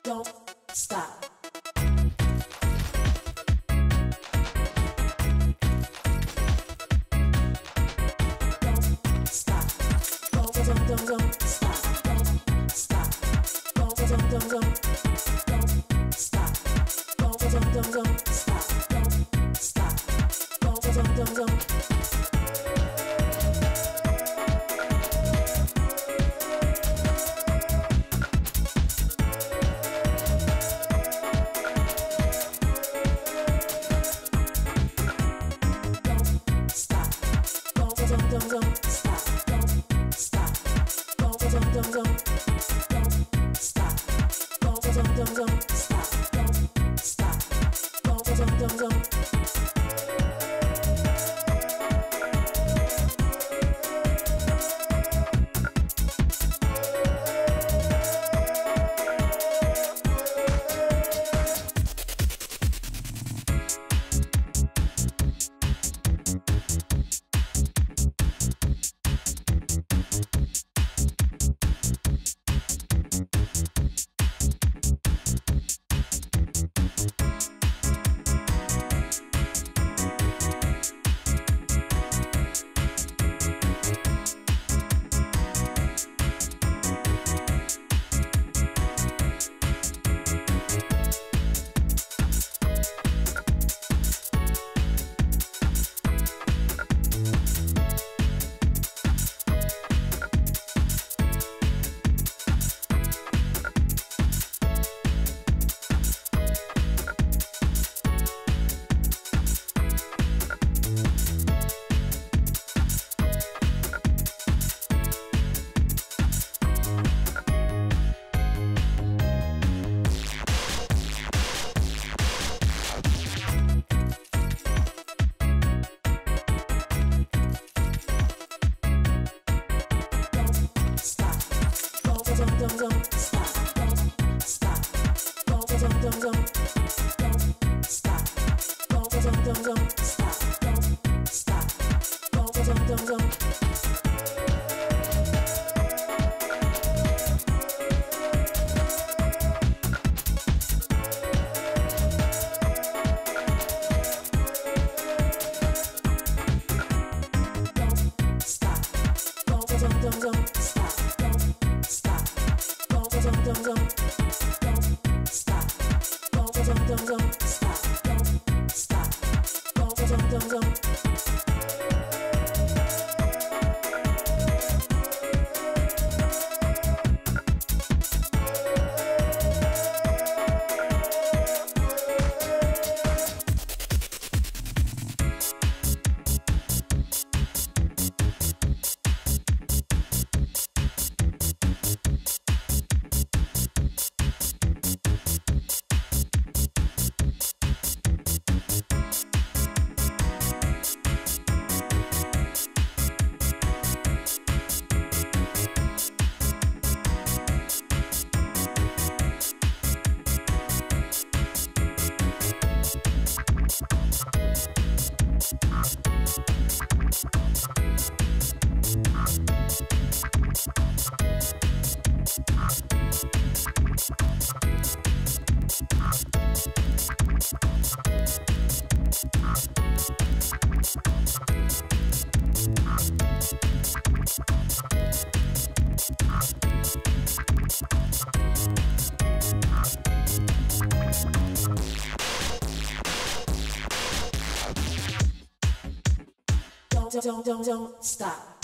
Don't stop. Don't stop. Don't stop. Don't stop. Don't stop. Don't stop. Don't stop. Don't. Don't stop.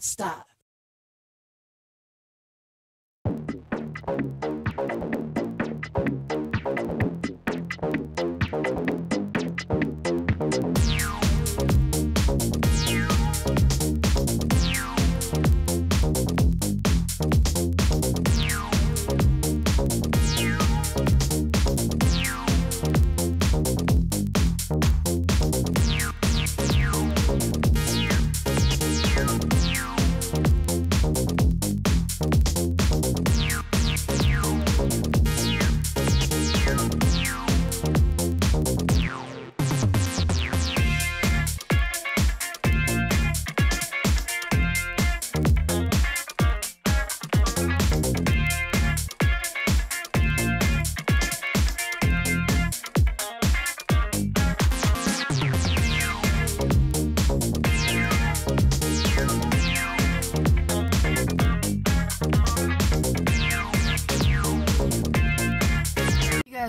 stop.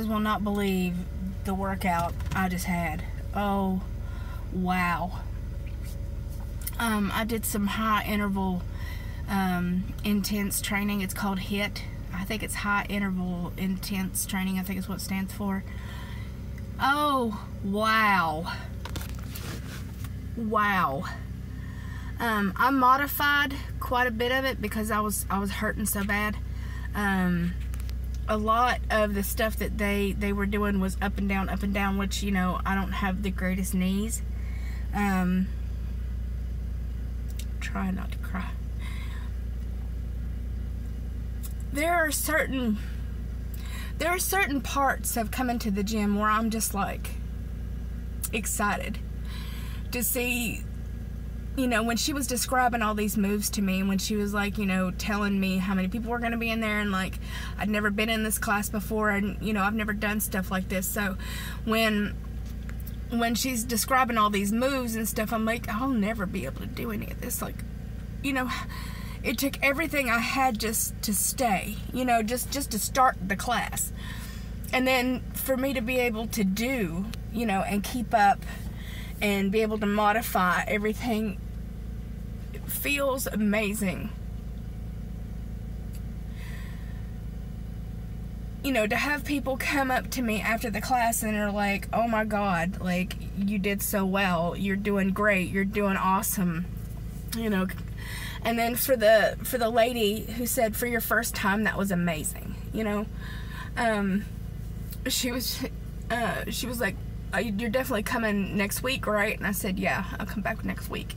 Will not believe the workout I just had. Oh wow. I did some high interval intense training. It's called HIIT. I think it's high interval intense training. I think is what it stands for. Oh wow. Wow. I modified quite a bit of it because I was hurting so bad. A lot of the stuff that they were doing was up and down, which, you know, I don't have the greatest knees. Try not to cry. There are certain parts of coming to the gym where I'm just like excited to see. You know, when she was describing all these moves to me, and when she was like, you know, telling me how many people were going to be in there, and like, I'd never been in this class before, and, you know, I've never done stuff like this. So when she's describing all these moves and stuff, I'm like, I'll never be able to do any of this. Like, you know, it took everything I had just to stay, you know, just to start the class. And then for me to be able to do, you know, and keep up and be able to modify everything, it feels amazing. You know, to have people come up to me after the class and are like, oh my God, like, you did so well, you're doing great, you're doing awesome, you know. And then for the lady who said, for your first time, that was amazing, you know. She was like, you're definitely coming next week, right? And I said, yeah, I'll come back next week.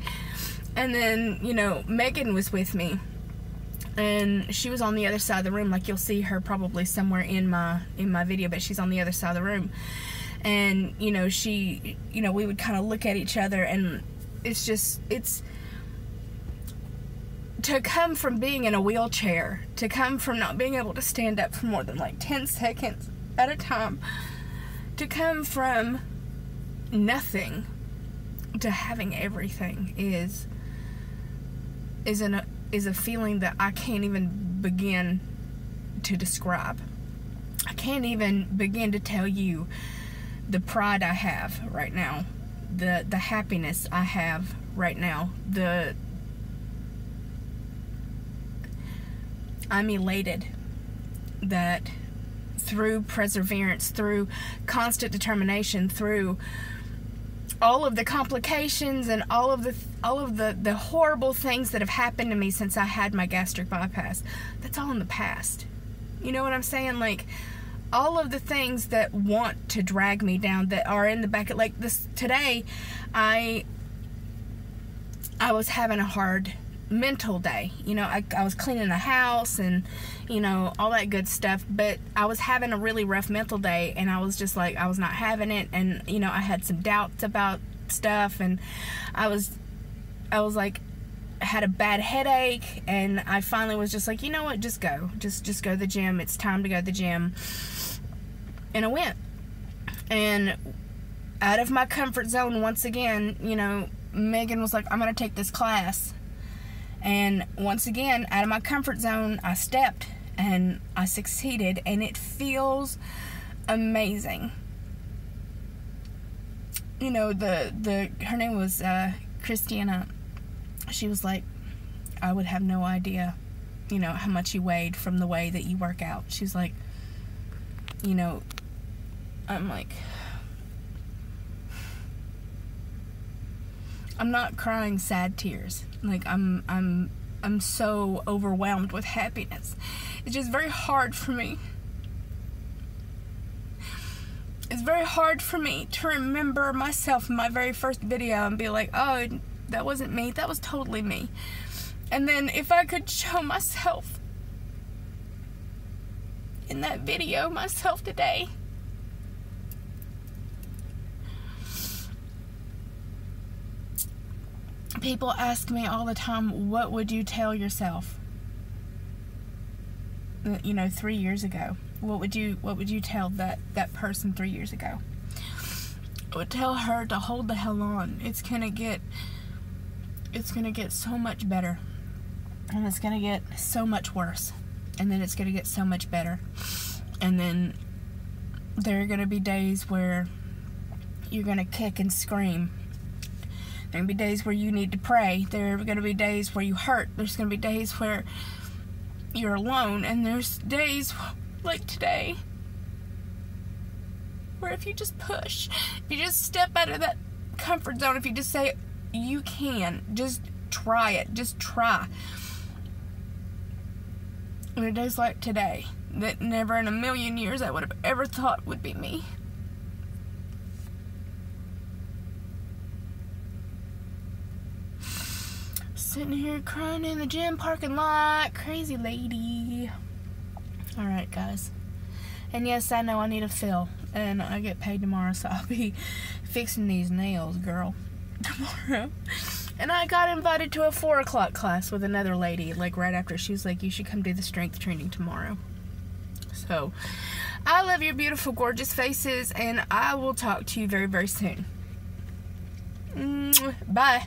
And then, you know, Megan was with me, and she was on the other side of the room. Like, you'll see her probably somewhere in my video, but she's on the other side of the room. And, you know, we would kind of look at each other, and it's to come from being in a wheelchair, to come from not being able to stand up for more than like 10 seconds at a time, to come from nothing to having everything is a feeling that I can't even begin to describe. I can't even begin to tell you the pride I have right now, the happiness I have right now, I'm elated that through perseverance, through constant determination, through all of the complications and all of the horrible things that have happened to me since I had my gastric bypass, that's all in the past. You know what I'm saying? Like, all of the things that want to drag me down, that are in the back of, like, this today, I was having a hard mental day. You know, I was cleaning the house and, you know, all that good stuff, but I was having a really rough mental day, and I was just like, I was not having it, and, you know, I had some doubts about stuff, and I was like, I had a bad headache, and I finally was just like, you know what, just go to the gym. It's time to go to the gym. And I went, and out of my comfort zone once again, you know, Megan was like, I'm gonna take this class. And once again, out of my comfort zone, I stepped, and I succeeded, and it feels amazing. You know, her name was Christiana. She was like, I would have no idea, you know, how much you weighed from the way that you work out. She's like, you know, I'm like, I'm not crying sad tears. Like, I'm so overwhelmed with happiness. It's just very hard for me. It's very hard for me to remember myself in my very first video and be like, oh, that wasn't me. That was totally me. And then if I could show myself in that video, myself today, people ask me all the time, what would you tell yourself, you know, 3 years ago? What would you tell that person 3 years ago? I would tell her to hold the hell on. It's gonna get so much better, and it's gonna get so much worse, and then it's gonna get so much better, and then there are gonna be days where you're gonna kick and scream. There are gonna be days where you need to pray. There are gonna be days where you hurt. There's gonna be days where you're alone, and there's days like today where if you just push, if you just step out of that comfort zone, if you just say you can, just try it, just try. And there are days like today that never in a million years I would have ever thought would be me. Sitting here crying in the gym parking lot, crazy lady. Alright, guys. And yes, I know I need a fill, and I get paid tomorrow, so I'll be fixing these nails, girl, tomorrow. And I got invited to a 4 o'clock class with another lady, like right after. She was like, you should come do the strength training tomorrow. So, I love your beautiful, gorgeous faces, and I will talk to you very, very soon. Bye.